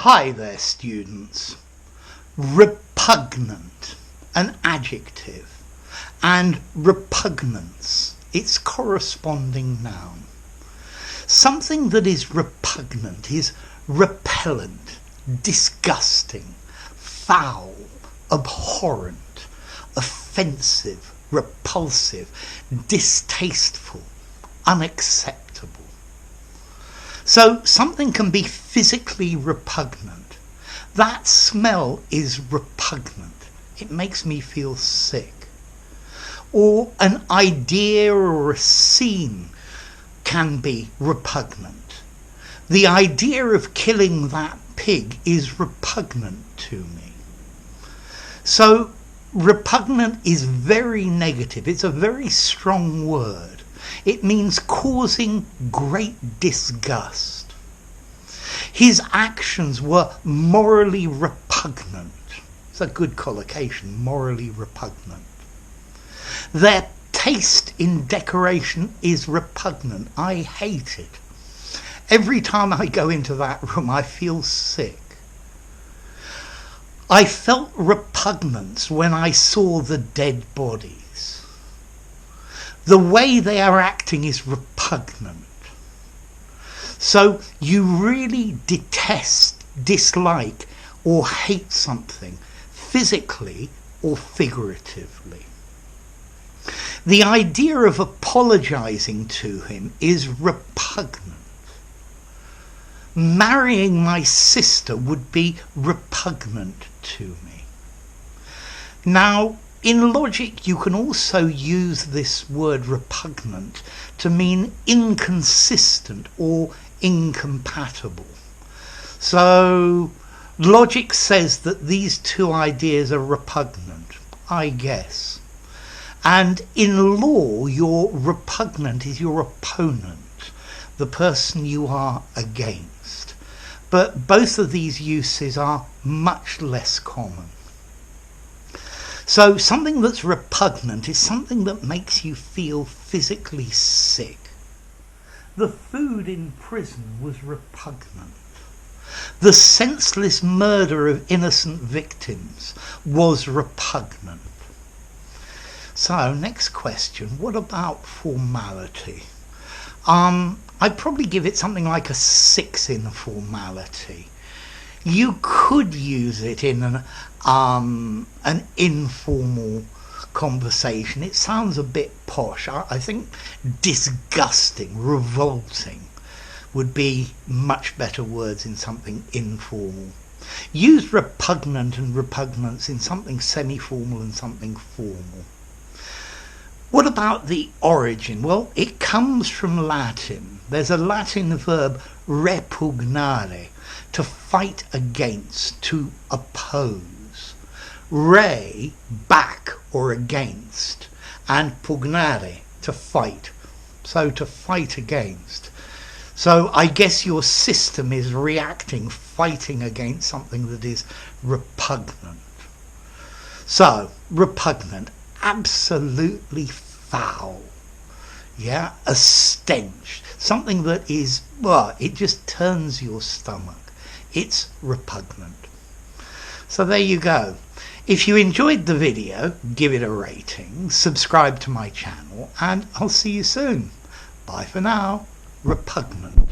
Hi there, students. Repugnant, an adjective, and repugnance, its corresponding noun. Something that is repugnant is repellent, disgusting, foul, abhorrent, offensive, repulsive, distasteful, unacceptable. So something can be physically repugnant. That smell is repugnant. It makes me feel sick. Or an idea or a scene can be repugnant. The idea of killing that pig is repugnant to me. So repugnant is very negative. It's a very strong word. It means causing great disgust. His actions were morally repugnant. It's a good collocation, morally repugnant. Their taste in decoration is repugnant. I hate it. Every time I go into that room, I feel sick. I felt repugnance when I saw the dead bodies. The way they are acting is repugnant. So you really detest, dislike, or hate something physically or figuratively. The idea of apologizing to him is repugnant. Marrying my sister would be repugnant to me. Now, in logic, you can also use this word repugnant to mean inconsistent or incompatible. So, logic says that these two ideas are repugnant, I guess. And in law, your repugnant is your opponent, the person you are against. But both of these uses are much less common. So something that's repugnant is something that makes you feel physically sick. The food in prison was repugnant. The senseless murder of innocent victims was repugnant. So, next question, what about formality? I'd probably give it something like a 6 in formality. You could use it in an informal conversation. It sounds a bit posh. I think disgusting, revolting would be much better words in something informal. Use repugnant and repugnance in something semi-formal and something formal. What about the origin? Well, it comes from Latin. There's a Latin verb, repugnare, to fight against, to oppose. Re, back or against, and pugnare, to fight. So to fight against. So I guess your system is reacting, fighting against something that is repugnant. So, repugnant, absolutely foul. Yeah, a stench. Something that is, well, it just turns your stomach. It's repugnant. So there you go. If you enjoyed the video, give it a rating, subscribe to my channel, and I'll see you soon. Bye for now. Repugnant.